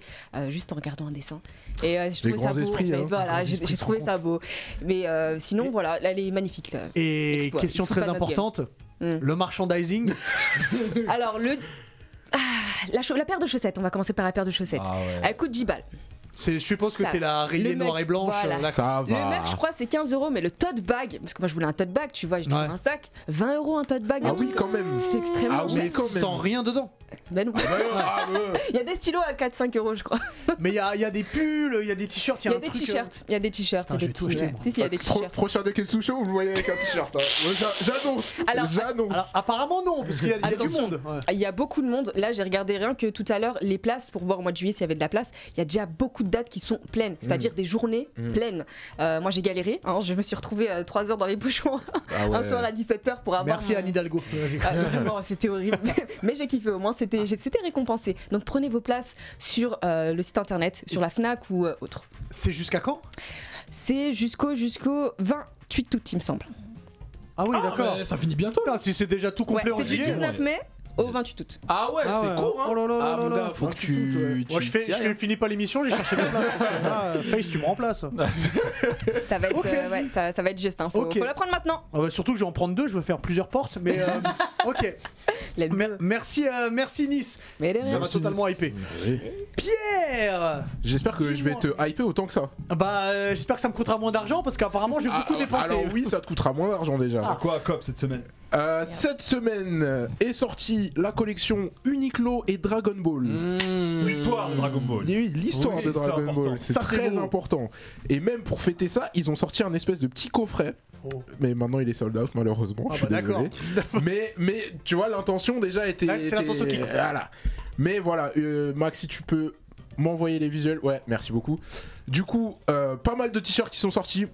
juste en regardant un dessin. Et je trouvais ça beau. Esprits, hein. Voilà, j'ai trouvé ça beau. Mais sinon, voilà, elle est magnifique. Là. Et question très importante, le merchandising. Alors, la paire de chaussettes, on va commencer par la paire de chaussettes. Elle coûte 10 balles. Je suppose que c'est la rayée noire et blanche. Voilà. Ça va. Le merch, je crois, c'est 15 €, mais le tote bag, parce que moi je voulais un tote bag, tu vois, j'ai trouvé un sac, 20 € un tote bag. Ah oui, quand même. C'est extrêmement cher. Mais sans rien dedans. Ben non. Il y a des stylos à 4-5 €, je crois. Mais il y a des pulls, il y a des t-shirts, il y a des t-shirts. Il y a des t-shirts. Je vais tout acheter, moi. Si, il y a des t-shirts. Prochain Neketsu Show, vous le voyez avec un t-shirt. J'annonce. Alors, apparemment non, parce qu'il y a du monde. Il y a beaucoup de monde. Là, j'ai regardé rien que tout à l'heure les places pour voir au mois de juillet s'il y avait de la place. Il y a déjà beaucoup de dates qui sont pleines, c'est-à-dire des journées pleines. Moi, j'ai galéré. Hein, je me suis retrouvée 3 heures dans les bouchons un soir à 17 h pour avoir. Merci Anne Hidalgo. C'était horrible. Mais j'ai kiffé, au moins c'était récompensé. Donc prenez vos places sur le site internet, sur la Fnac ou autre. C'est jusqu'à quand ? C'est jusqu'au 28 août, il me semble. Ah oui, d'accord. Ça finit bientôt. Si c'est déjà tout complet en c'est du juillet. 19 mai au 28 août. Ah ouais, Ah c'est ouais. court, hein. Oh là là là Ah, mon là. gars, faut que tu. Moi, je finis pas l'émission, j'ai cherché mes places. Parce que là, Face, tu me remplaces. Ça va être, Ok. ouais, ça va être juste. Faut Ok. la prendre maintenant. Ah bah, surtout que je vais en prendre 2, je vais faire plusieurs portes. Mais ok. Let's go. Merci Nice. Mais de Ça rien. m'a totalement hypé. Oui. Pierre. J'espère que je vais te hyper autant que ça. Bah, j'espère que ça me coûtera moins d'argent parce qu'apparemment j'ai beaucoup dépensé. Alors oui, ça te coûtera moins d'argent déjà. Quoi, Cop, cette semaine? Cette semaine est sortie la collection Uniqlo et Dragon Ball. L'histoire de Dragon Ball. Oui, l'histoire Oui, de c'est Dragon important. Ball, c'est Ça, c'est très beau. important. Et même pour fêter ça, ils ont sorti un espèce de petit coffret. Oh. Mais maintenant il est sold out malheureusement. Ah je suis bah d'accord. désolé. mais tu vois, l'intention déjà était. Là, c'est l'intention qui compte. Voilà. Mais voilà, Max, si tu peux m'envoyer les visuels, ouais, merci beaucoup. Du coup, pas mal de t-shirts qui sont sortis.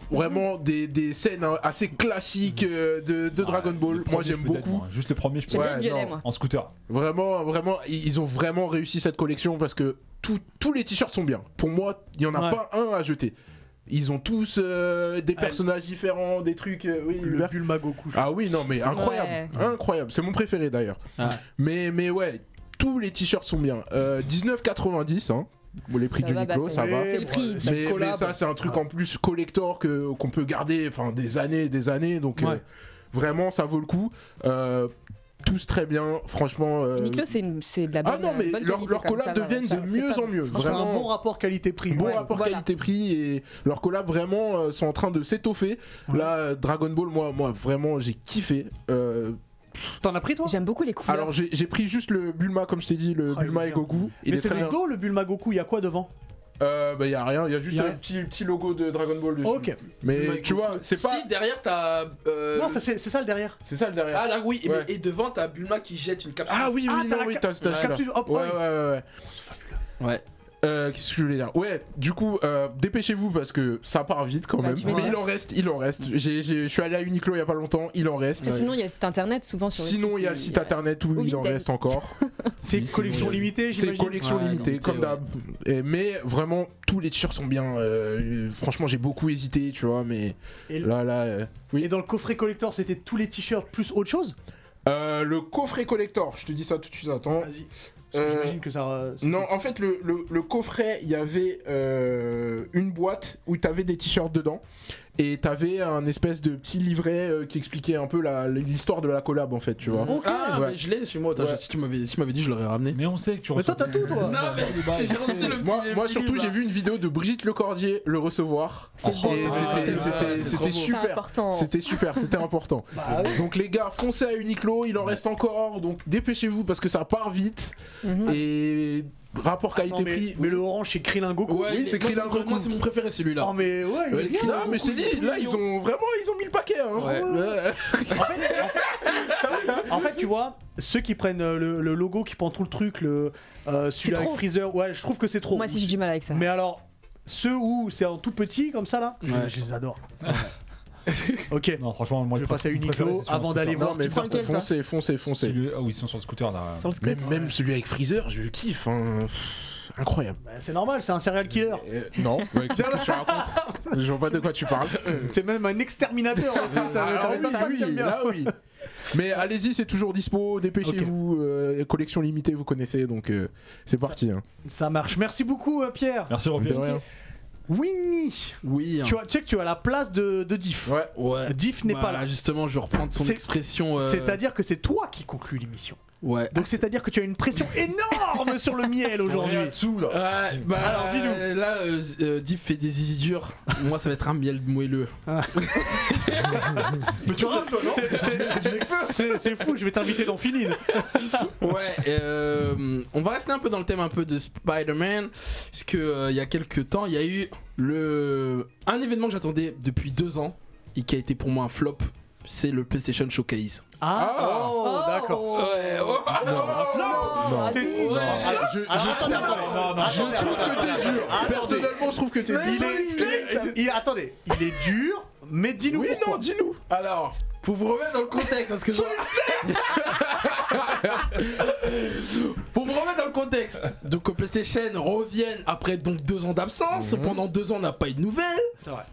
Vraiment des scènes assez classiques de Dragon Ball. Moi j'aime beaucoup. Juste le premier, je J'aime peux. bien le violet, non. moi. En scooter. Vraiment, ils ont vraiment réussi cette collection parce que tous les t-shirts sont bien. Pour moi, il n'y en a Ouais. pas un à jeter. Ils ont tous des personnages différents, des trucs. Oui, Le Hubert. Bulma Goku. Ah oui, non, mais incroyable. Ouais. Incroyable. C'est mon préféré d'ailleurs. Ah. Mais ouais, tous les t-shirts sont bien. 19,90, hein. Bon, les prix Ça du va, Uniqlo, bah, ça c'est- va. c'est le prix. c'est Mais, collab. mais ça, c'est un truc en plus collector qu'on peut garder des années et des années. Donc, Ouais. vraiment, ça vaut le coup. Tous très bien, franchement. Uniqlo, c'est de la bonne Ah non, mais bonne leurs qualité, comme collabs ça, voilà, deviennent ça, de c'est mieux pas- en mieux. Franchement, un Vraiment, bon rapport qualité-prix. bon Ouais, rapport voilà. qualité-prix et leurs collabs vraiment sont en train de s'étoffer. Ouais. Là, Dragon Ball, moi vraiment, j'ai kiffé. T'en as pris toi? J'aime beaucoup les couleurs. Alors, j'ai pris juste le Bulma, comme je t'ai dit, le Ah, il Bulma est et bien. Goku. Il Mais est c'est très le bien. dos, le Bulma Goku, il y a quoi devant? Y a rien, il y a juste Y a un rien. petit logo de Dragon Ball dessus. Ok. Mais Bulma et tu Goku. vois, c'est pas. Si, derrière, t'as. Non, c'est ça le derrière. C'est ça le derrière. Ah là, oui, Ouais. et devant, t'as Bulma qui jette une capsule. Ah oui, Ah, oui, t'as non, la oui, ca- t'as la celui-là. capsule, hop, Ouais, ouais. ouais. Ouais. Qu'est-ce que je voulais dire? Ouais, du coup, dépêchez-vous parce que ça part vite quand Bah, même. tu Mais m'étonnes. il en reste. Je suis allé à Uniqlo il y a pas longtemps, il en reste. Sinon, il y a le site internet, souvent sur Sinon, il y a le site internet où Au il en Vinted. reste encore. C'est Oui, collection bon, limitée, C'est j'imagine. collection Ouais, limitée, limité, comme d'hab. Mais vraiment, tous les t-shirts sont bien. Franchement, j'ai beaucoup hésité, tu vois, mais Et, oui. et dans le coffret collector, c'était tous les t-shirts plus autre chose? Le coffret collector, je te dis ça tout de suite, attends. Vas-y. Parce que j'imagine que ça. Non, en fait, le coffret, il y avait une boîte où tu avais des t-shirts dedans. Et t'avais un espèce de petit livret qui expliquait un peu l'histoire de la collab, en fait, tu vois. Ok. Ah, Ouais. mais je l'ai chez moi. Attends, Ouais. si tu m'avais dit, je l'aurais ramené. Mais on sait que tu Mais toi, reçois t'as tout, toi. Non, mais j'ai reçu le petit. Moi petit surtout, livre, j'ai là. vu une vidéo de Brigitte Lecordier le recevoir. C'est Et beau. c'était c'est trop beau. C'est super. important. C'était super, c'était important. Bah oui. Donc les gars, foncez à Uniqlo, il en reste encore, donc dépêchez-vous parce que ça part vite. Mhm. Et rapport Attends, qualité-prix. mais le orange, c'est Krillin Goku. Ouais, Oui, c'est moi, Krillin Goku. Moi, c'est mon préféré celui-là. Oh, mais ouais, il Ouais, est les bien. Krillin Non mais je t'ai dit, là ils ont mis le paquet hein. Ouais. Ouais. En fait, tu vois, ceux qui prennent le logo, qui prend tout le truc, celui-là avec trop. Freezer, ouais, je trouve que c'est trop. Moi, si j'ai du mal avec ça. Mais alors, ceux où c'est en tout petit comme ça là, Ouais. je les adore. Ok, Non, franchement, moi je vais passer à Uniqlo avant d'aller Non voir mais Team Fortress. foncez. Ah oui, ils sont sur le scooter là. Sur le scooter. Même celui avec Freezer, je le kiffe hein. Incroyable. Bah, c'est normal, c'est un serial killer. Non, ouais, qu'est-ce que tu racontes? Je vois pas de quoi tu parles. C'est même un exterminateur. en plus, ça Ah, m'étonne pas que oui, t'aimes bien. là oui. Mais allez-y, c'est toujours dispo, dépêchez-vous, collection limitée, vous connaissez, donc c'est parti. Hein. Ça marche. Merci beaucoup, Pierre. Merci De Robin. rien. Winnie, Oui. tu sais que tu as la place de Diff. Ouais. Ouais. Diff n'est Bah, pas là. Justement, je vais reprendre son C'est- expression. C'est-à-dire que c'est toi qui conclus l'émission. Ouais. Donc c'est-à-dire que tu as une pression énorme sur le miel aujourd'hui. Dessous là. Ouais, bah Alors, dis-nous. Là, Diff fait des zizi durs. Moi, ça va être un miel moelleux. Mais tu vois, c'est fou, je vais t'inviter dans Finine. Ouais, on va rester un peu dans le thème un peu de Spider-Man. Parce que il y a quelques temps, il y a eu un événement que j'attendais depuis 2 ans et qui a été pour moi un flop. C'est le PlayStation Showcase. Ah, oh, d'accord. Ouais, oh, Non. T'es- Ouais. Alors, attendez, Je trouve que t'es dur. Personnellement, je trouve que t'es dur. Attendez, il est dur, mais dis-nous Oui, pourquoi. non, dis-nous. Alors, faut vous remettre dans le contexte parce que faut vous remettre dans le contexte. Donc PlayStation reviennent après donc 2 ans d'absence. Pendant 2 ans on n'a pas eu de nouvelles.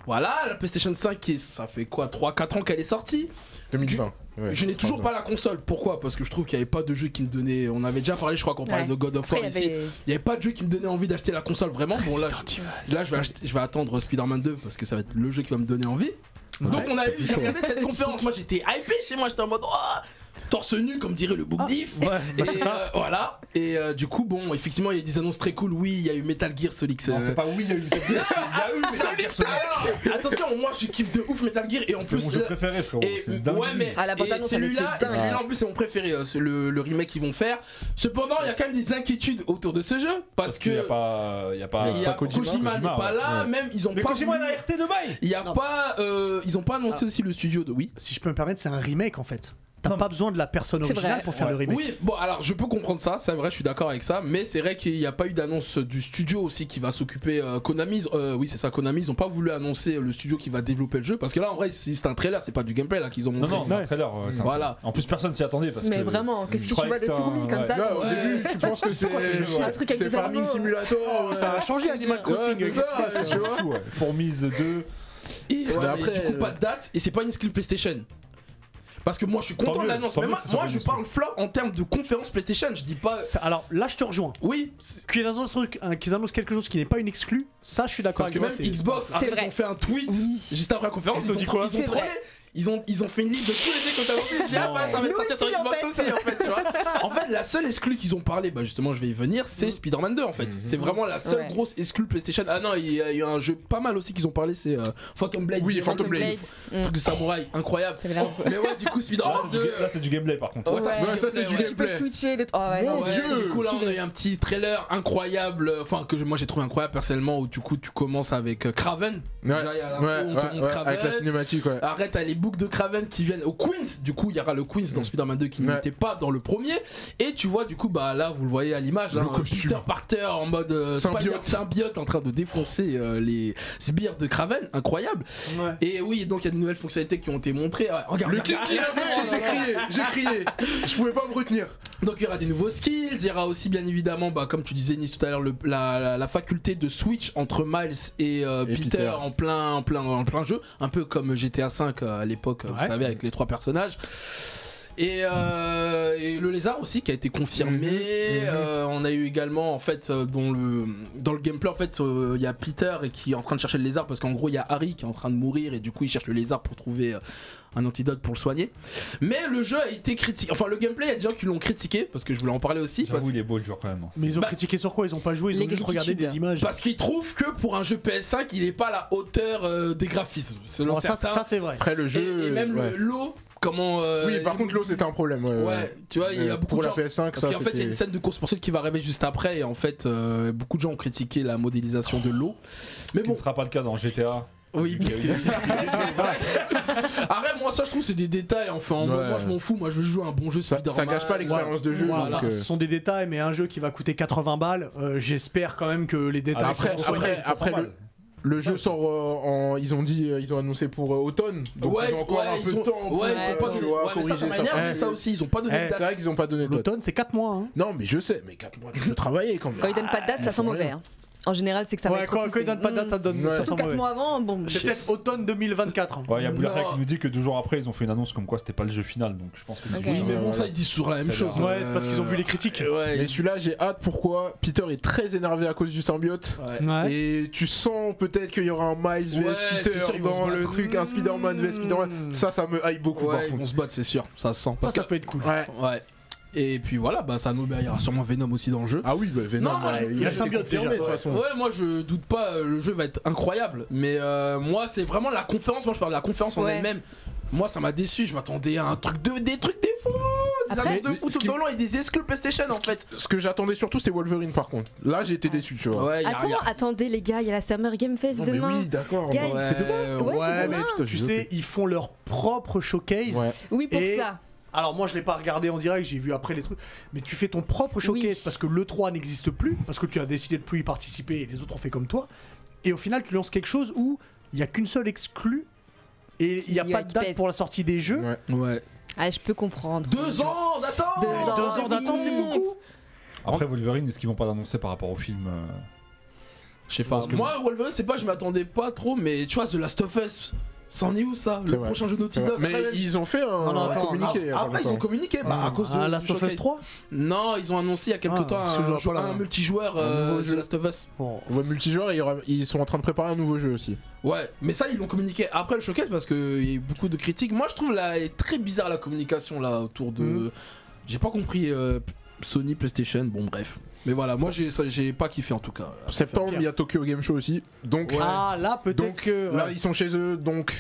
Voilà, la PlayStation 5 ça fait quoi 3-4 ans qu'elle est sortie. 2020. Ouais, je n'ai toujours pas la console. Pourquoi? Parce que je trouve qu'il n'y avait pas de jeu qui me donnait. On avait déjà parlé, je crois qu'on parlait de God of War ici. Il n'y avait pas de jeu qui me donnait envie d'acheter la console vraiment. Bon là, je vais attendre Spider-Man 2 parce que ça va être le jeu qui va me donner envie. Donc on a eu, j'ai regardé cette conférence. Moi j'étais hypé chez moi, j'étais en mode torse nu comme dirait le book diff. Ouais, c'est ça. Voilà. Et du coup bon, effectivement il y a des annonces très cool. Oui, il y a eu Metal Gear Solid. Non, c'est pas oui, il y a eu Metal Gear. Il y a eu Metal Gear Solid. Attention, moi je kiffe de ouf Metal Gear et en c'est plus mon jeu préféré frérot. Ouais mais celui-là en plus c'est mon préféré, c'est le remake qu'ils vont faire. Cependant, il y a quand même des inquiétudes autour de ce jeu parce que il y a pas Kojima n'est pas là, même ils ont mais pas Kojima a RT de bail. Il y a pas ils ont pas annoncé aussi le studio de Si je peux me permettre, c'est un remake en fait. T'as pas besoin de la personne originale pour faire le remake. Oui, bon alors je peux comprendre ça, c'est vrai, je suis d'accord avec ça, mais c'est vrai qu'il n'y a pas eu d'annonce du studio aussi qui va s'occuper. Konami, oui c'est ça, Konami, ils ont pas voulu annoncer le studio qui va développer le jeu parce que là en vrai c'est un trailer, c'est pas du gameplay là qu'ils ont montré. Non, c'est un trailer. Voilà. En plus personne s'y attendait parce mais que. vraiment, qu'est-ce que tu vois des fourmis comme ça? Tu penses que c'est un truc avec des Farming animaux. Simulator? Ça a changé Animal Crossing. C'est ça, tu vois. Fourmise 2. Et après, du coup pas de date et c'est pas une exclu PlayStation. Parce que moi je suis content de l'annonce. Mais moi je parle flop en termes de conférence PlayStation. Je dis pas. Alors là je te rejoins. Oui. Qu'ils annoncent quelque chose qui n'est pas une exclue, ça je suis d'accord avec toi. Parce que même Xbox, ils ont fait un tweet juste après la conférence. Ils ont trollé. Ils ont fait une liste de tous les jeux qu'on t'a annoncé. Ils disent ah bah ça va être sorti sur Xbox aussi en fait, tu vois. En fait, la seule exclue qu'ils ont parlé, bah justement, je vais y venir, c'est Spider-Man 2 en fait. C'est vraiment la seule grosse exclue PlayStation. Ah non, il y a eu un jeu pas mal aussi qu'ils ont parlé, c'est Phantom Blade. Oui, Phantom Blade. Truc de samouraï, incroyable. Mais ouais, du coup, Spider-Man 2. Là, c'est du gameplay par contre. Ouais, ça c'est du gameplay. Tu peux switcher des. Oh ouais, Mon Dieu. Du coup, là, on a eu un petit trailer incroyable, enfin que moi j'ai trouvé incroyable personnellement, où du coup tu commences avec Kraven. Avec la cinématique, ouais. Arrête, t'as les boucles de Kraven qui viennent au Queens. Du coup, il y aura le Queens dans Spider-Man 2 qui n'était pas dans le premier. Et tu vois, du coup, bah là, vous le voyez à l'image, hein, Peter Parker en mode symbiote en train de défoncer les sbires de Kraven, incroyable. Et oui, donc il y a de nouvelles fonctionnalités qui ont été montrées. Regarde, le kick qu'il a fait, j'ai crié, je pouvais pas me retenir. Donc il y aura des nouveaux skills, il y aura aussi bien évidemment, bah, comme tu disais Nice tout à l'heure, la faculté de switch entre Miles et Peter en plein jeu, un peu comme GTA 5 à l'époque, vous savez, avec les 3 personnages. Et le lézard aussi qui a été confirmé. On a eu également en fait dans le gameplay en fait il y a Peter et qui est en train de chercher le lézard parce qu'en gros il y a Harry qui est en train de mourir et du coup il cherche le lézard pour trouver un antidote pour le soigner. Mais le jeu a été critiqué, enfin le gameplay il y a des gens qui l'ont critiqué parce que je voulais en parler aussi. J'avoue il est beau le jeu quand même. Mais ils ont critiqué sur quoi? Ils ont pas joué, ils ont juste regardé des images. Parce qu'ils trouvent que pour un jeu PS5 il est pas à la hauteur des graphismes selon certains. Ça c'est vrai. Après le jeu et même le lot. Comment oui, par contre, l'eau c'était un problème. Ouais, tu vois, il y a beaucoup pour de gens. La PS5, parce qu'en fait, il y a une scène de course-poursuite qui va arriver juste après. Et en fait, beaucoup de gens ont critiqué la modélisation de l'eau. Mais bon, ce ne sera pas le cas dans GTA. Oui, parce que. Arrête, moi, ça, je trouve, c'est des détails. Enfin, moi, je m'en fous. Moi, je veux jouer un bon jeu. Ça gâche pas l'expérience de jeu. Ce sont des détails, mais un jeu qui va coûter 80 balles, j'espère quand même que les détails. Après le jeu sort ils ont annoncé pour automne, donc ils ont encore un peu de temps pour corriger ça m'énerve, ça aussi, ils ont pas donné de date. C'est vrai qu'ils ont pas donné de date. L'automne c'est 4 mois. Hein. Non mais je sais, mais 4 mois tu peux travailler quand même. Quand ils donnent pas de date, ça sent mauvais. En général, c'est que ça va être quand ils donnent pas de date, ça donne. Surtout 4 mois avant, bon. C'est peut-être automne 2024. Ouais, il y a Boularka qui nous dit que 2 jours après, ils ont fait une annonce comme quoi c'était pas le jeu final, donc je pense que. Oui, mais bon, ça ils disent toujours la même chose. Ouais, c'est parce qu'ils ont vu les critiques. Mais celui-là, j'ai hâte. Pourquoi? Peter est très énervé à cause du symbiote. Et tu sens peut-être qu'il y aura un Miles vs Peter dans le truc, un Spider-Man vs Spider-Man. Ça me hype beaucoup. Ouais, ils vont se battre, c'est sûr. Ça se sent. Ça peut être cool. Ouais. Et puis voilà, bah ça nous il y aura sûrement Venom aussi dans le jeu. Ah oui, bah Venom, il y a symbiote déjà. De toute façon. Ouais, moi je doute pas, le jeu va être incroyable. Mais moi c'est vraiment la conférence, moi je parle de la conférence en elle-même. Moi ça m'a déçu, je m'attendais à des trucs des fous, des annonces de fou tout au long et des exclus PlayStation en fait. Ce que j'attendais surtout c'était Wolverine par contre. Là j'ai été déçu, tu vois. Attendez les gars, il y a la Summer Game Fest demain. Mais oui, d'accord. C'est demain. Ouais, mais putain, tu sais, ils font leur propre showcase. Oui, pour ça. Alors moi je l'ai pas regardé en direct, j'ai vu après les trucs, mais tu fais ton propre showcase parce que l'E3 n'existe plus, parce que tu as décidé de plus y participer et les autres ont fait comme toi, et au final tu lances quelque chose où il y a qu'une seule exclue et il n'y a pas de date pèse. pour la sortie des jeux. Ouais. Ah, je peux comprendre. 2 ans d'attente. 2 ans d'attente, c'est beaucoup. Après, Wolverine, est-ce qu'ils vont pas l'annoncer par rapport au film Je sais pas. Moi, Wolverine, c'est pas, je m'attendais pas trop, mais tu vois, The Last of Us, c'en est où ça? C'est Le vrai. prochain jeu Naughty Dog. Mais ils ont fait un communiqué. Après, ils ont communiqué à cause de. Last of Us 3. Non, ils ont annoncé il y a quelques temps parce que je vois pas là. un multijoueur Un nouveau The jeu. Last of Us. Bon. Ouais, multijoueur, ils sont en train de préparer un nouveau jeu aussi. Ouais, mais ça, ils l'ont communiqué après le showcase parce qu'il y a eu beaucoup de critiques. Moi, je trouve là, est très bizarre la communication là autour de. J'ai pas compris Sony, PlayStation, bon, bref. Mais voilà, moi, j'ai pas kiffé en tout cas. Septembre, il y a Tokyo Game Show aussi. Donc, Ah là peut-être donc que. là, ils sont chez eux, donc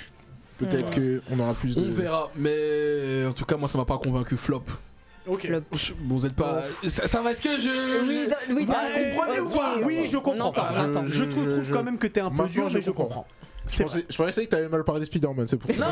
peut-être qu'on aura plus de. On verra, mais en tout cas, moi, ça m'a pas convaincu. Flop. Ok. Flop. Bon, vous êtes pas. Ça va, est-ce que je. Oui, oui, Bah, t'as comprenez ou pas Oui, je comprends. On entend. Je trouve quand même que t'es un peu Maintenant, dur, je mais je comprends. comprends. C'est vrai. Je pensais que t'avais mal parlé de Spider-Man, c'est pour ça.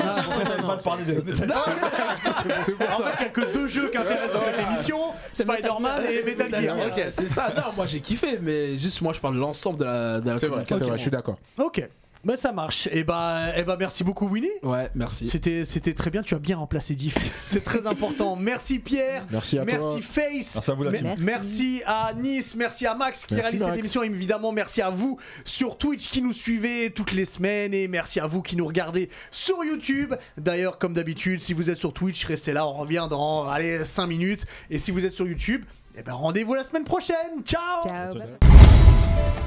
pas de parler de. C'est pour En ça. fait, il n'y a que 2 jeux qui intéressent dans cette émission, Spider-Man et Metal Gear. Ok. C'est ça, non, moi j'ai kiffé, mais juste moi je parle de l'ensemble de la C'est vrai, communication. je suis d'accord. Ok. Bah ça marche. Et bah merci beaucoup Winnie. Ouais, merci. C'était très bien, tu as bien remplacé Diff. C'est très important. Merci Pierre. Merci à toi. Merci Face. Merci à vous, la team. Merci à Nice, merci à Max qui Merci, réalise cette Max. émission. Évidemment, merci à vous sur Twitch qui nous suivez toutes les semaines et merci à vous qui nous regardez sur YouTube. D'ailleurs, comme d'habitude, si vous êtes sur Twitch, restez là, on revient dans 5 minutes. Et si vous êtes sur YouTube, eh ben rendez-vous la semaine prochaine. Ciao. Ciao. Ciao.